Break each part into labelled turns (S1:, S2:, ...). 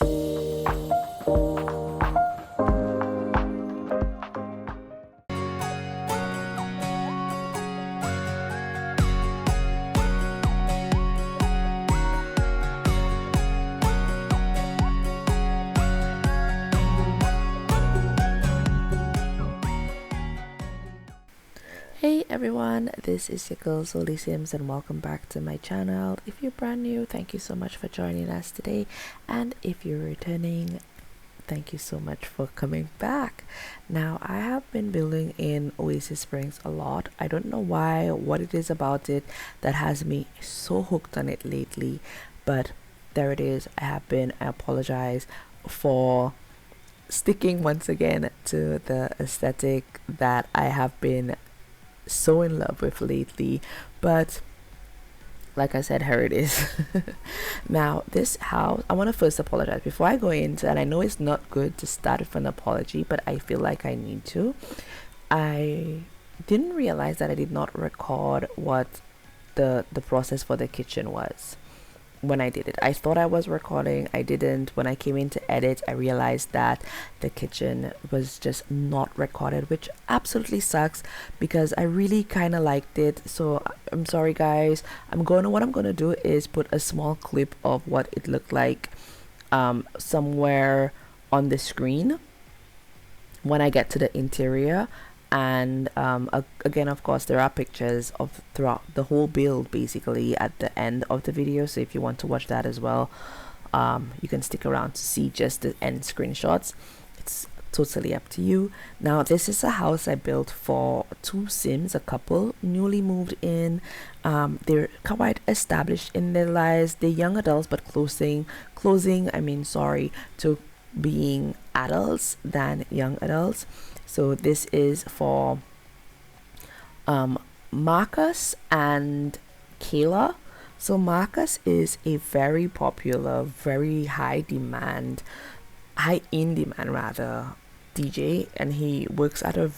S1: Hey everyone, this is your girl SolieSims and welcome back to my channel. If you're brand new, thank you so much for joining us today, and if you're returning, thank you so much for coming back. Now, I have been building in Oasis Springs a lot. I don't know why, what it is about it that has me so hooked on it lately, but there it is. I apologize for sticking once again to the aesthetic that I have been so in love with lately, but like I said, here it is. Now, this house, I want to first apologize before I go into, and I know it's not good to start with an apology, but I feel like I need to. I didn't realize that I did not record what the process for the kitchen was when I did it. I thought I was recording. I didn't. When I came in to edit, I realized that the kitchen was just not recorded, which absolutely sucks because I really kind of liked it. So I'm sorry guys. What I'm gonna do is put a small clip of what it looked like somewhere on the screen when I get to the interior. And again, of course, there are pictures of throughout the whole build basically at the end of the video, so if you want to watch that as well, you can stick around to see just the end screenshots. It's totally up to you. Now, this is a house I built for two Sims, a couple newly moved in. They're quite established in their lives. They're young adults, but closing to being adults than young adults. So this is for Marcus and Kayla. So Marcus is a very popular, very high in demand DJ, and he works at a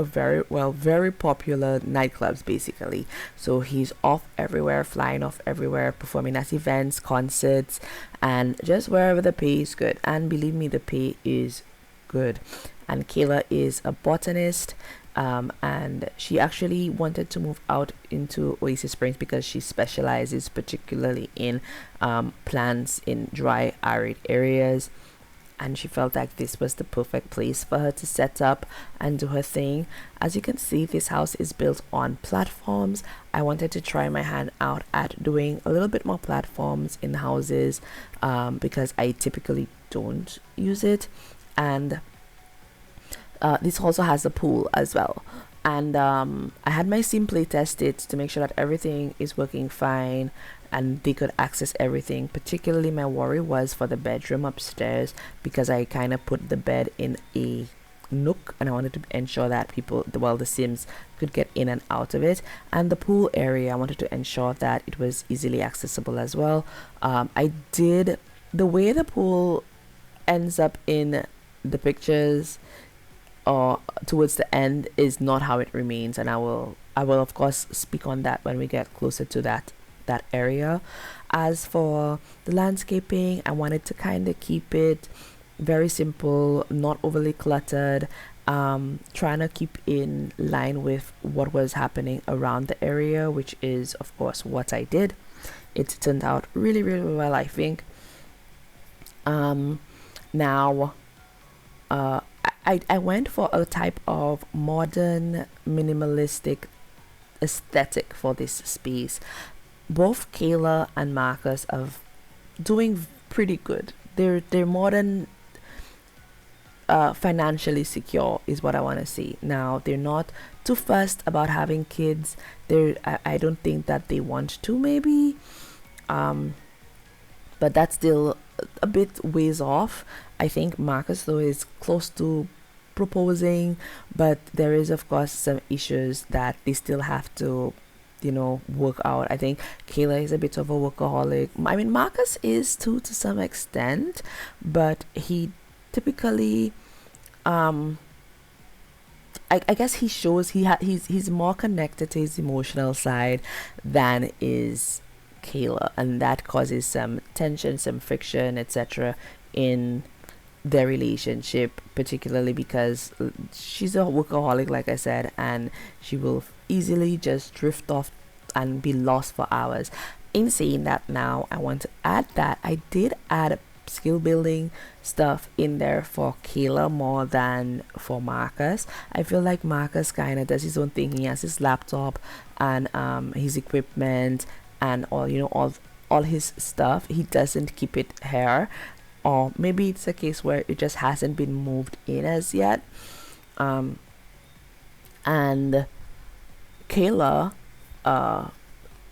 S1: very popular nightclubs basically. So he's off everywhere, flying off everywhere, performing at events, concerts, and just wherever the pay is good. And believe me, the pay is good. And Kayla is a botanist, and she actually wanted to move out into Oasis Springs because she specializes particularly in plants in dry, arid areas, and she felt like this was the perfect place for her to set up and do her thing. As you can see, this house is built on platforms. I wanted to try my hand out at doing a little bit more platforms in houses because I typically don't use it. And this also has a pool as well, and I had my sim play test it to make sure that everything is working fine and they could access everything. Particularly my worry was for the bedroom upstairs because I kind of put the bed in a nook and I wanted to ensure that the Sims could get in and out of it. And the pool area, I wanted to ensure that it was easily accessible as well. The way the pool ends up in the pictures or towards the end is not how it remains, and I will of course speak on that when we get closer to that area. As for the landscaping, I wanted to kind of keep it very simple, not overly cluttered, trying to keep in line with what was happening around the area, which is of course what I did. It turned out really well, I think. Now I went for a type of modern minimalistic aesthetic for this space. Both Kayla and Marcus are doing pretty good. They're modern, financially secure is what I want to see. Now, they're not too fussed about having kids. I don't think that they want to, maybe, but that's still a bit ways off. I think Marcus though is close to proposing, but there is of course some issues that they still have to work out. I think Kayla is a bit of a workaholic. I mean, Marcus is too, to some extent, but he typically I guess he shows he's more connected to his emotional side than is Kayla, and that causes some tension, some friction, etc. in their relationship, particularly because she's a workaholic, like I said, and she will easily just drift off and be lost for hours. In saying that, now I want to add that I did add skill building stuff in there for Kayla more than for Marcus. I feel like Marcus kind of does his own thing. He has his laptop and his equipment and all, you know, all his stuff. He doesn't keep it here, or maybe it's a case where it just hasn't been moved in as yet. And Kayla,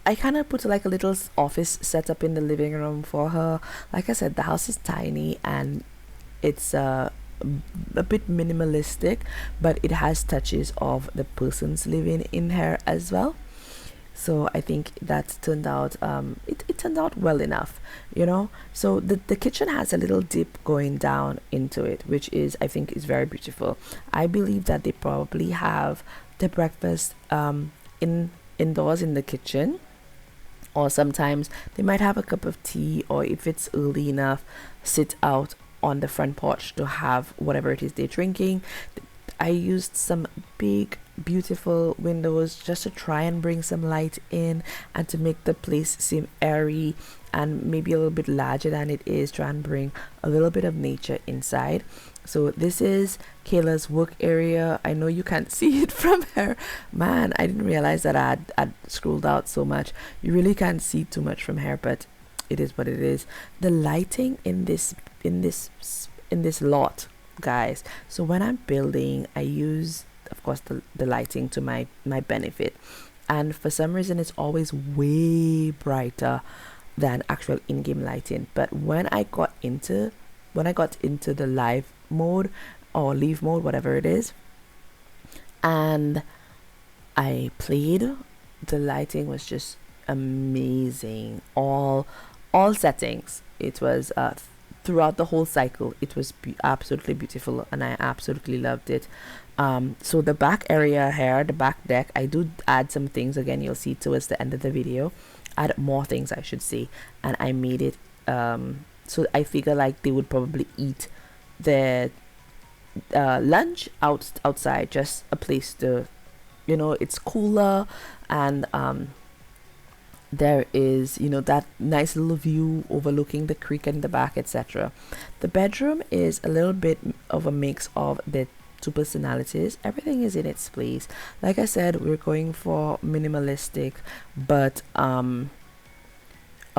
S1: I kind of put like a little office setup in the living room for her. Like I said, the house is tiny and it's a bit minimalistic, but it has touches of the person's living in here as well. So I think that turned out it turned out well enough, you know. So the kitchen has a little dip going down into it, which is, I think, is very beautiful. I believe that they probably have the breakfast indoors in the kitchen, or sometimes they might have a cup of tea, or if it's early enough, sit out on the front porch to have whatever it is they're drinking. I used some big beautiful windows just to try and bring some light in and to make the place seem airy and maybe a little bit larger than it is, try and bring a little bit of nature inside. So this is Kayla's work area. I know you can't see it from here. Man, I didn't realize that I'd scrolled out so much. You really can't see too much from here, but it is what it is. The lighting in this lot, guys. So when I'm building, I use, of course, the lighting to my benefit, and for some reason it's always way brighter than actual in-game lighting. But when I got into the live mode or leave mode, whatever it is, and I played, the lighting was just amazing. All settings, it was throughout the whole cycle, it was absolutely beautiful, and I absolutely loved it. So the back area here, the back deck, I do add some things. Again, you'll see towards the end of the video, add more things, I should say, and I made it so I figure like they would probably eat their lunch outside, just a place to, you know, it's cooler, and there is, you know, that nice little view overlooking the creek in the back, etc. The bedroom is a little bit of a mix of the two personalities. Everything is in its place. Like I said, we're going for minimalistic, but a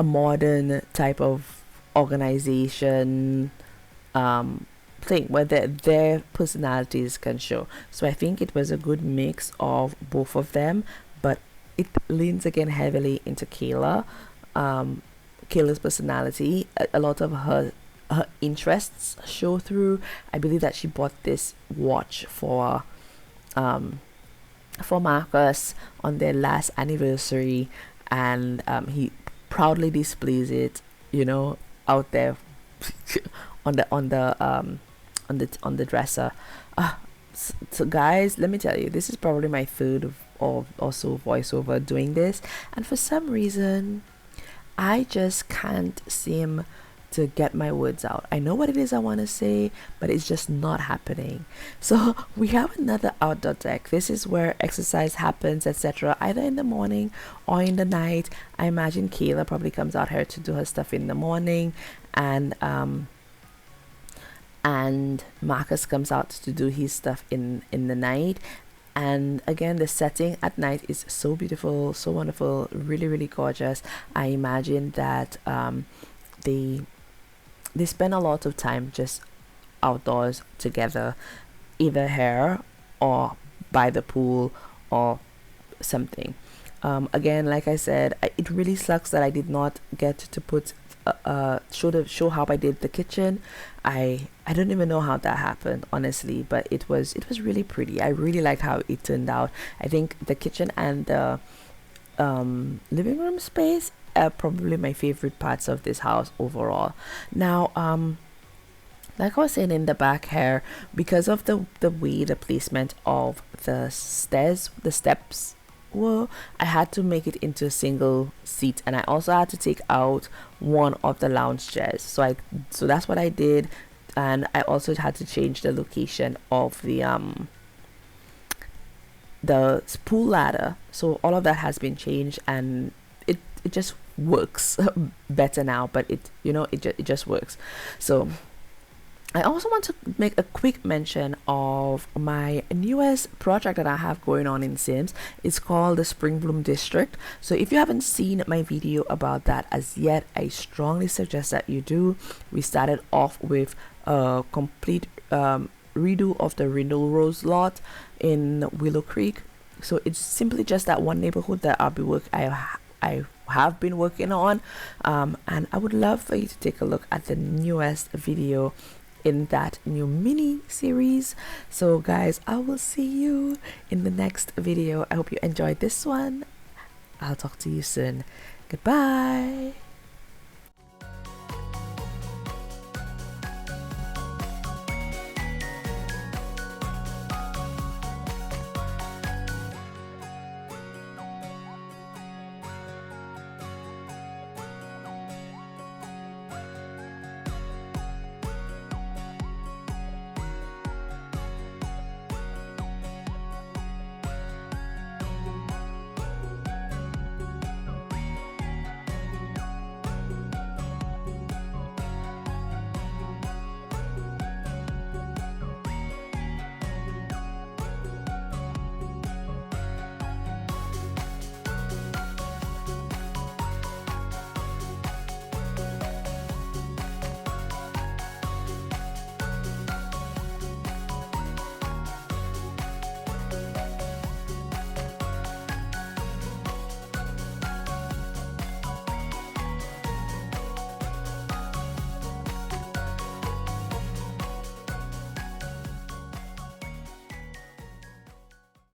S1: modern type of organization thing where their personalities can show. So I think it was a good mix of both of them, but it leans again heavily into Kayla. Kayla's personality, a lot of her interests show through. I believe that she bought this watch for Marcus on their last anniversary, and he proudly displays it, you know, out there on the dresser. So guys, let me tell you, this is probably my third or so voiceover doing this, and for some reason I just can't seem to get my words out. I know what it is I want to say, but it's just not happening. So we have another outdoor deck. This is where exercise happens, etc., either in the morning or in the night. I imagine Kayla probably comes out here to do her stuff in the morning, and Marcus comes out to do his stuff in the night. And again, the setting at night is so beautiful, so wonderful, really, really gorgeous. I imagine that they spend a lot of time just outdoors together, either here or by the pool or something. Again, like I said, it really sucks that I did not get to put show how I did the kitchen. I don't even know how that happened, honestly, but it was really pretty. I really liked how it turned out. I think the kitchen and the living room space are probably my favorite parts of this house overall. Now, like I was saying in the back here, because of the way the placement of the steps were, I had to make it into a single seat, and I also had to take out one of the lounge chairs. So that's what I did, and I also had to change the location of the spool ladder. So all of that has been changed, and it just works better now. But it just works. So I also want to make a quick mention of my newest project that I have going on in Sims. It's called the Spring Bloom District. So if you haven't seen my video about that as yet, I strongly suggest that you do. We started off with a complete redo of the Rindle Rose lot in Willow Creek. So it's simply just that one neighborhood that I have been working on, and I would love for you to take a look at the newest video in that new mini series. So guys, I will see you in the next video. I hope you enjoyed this one. I'll talk to you soon. Goodbye.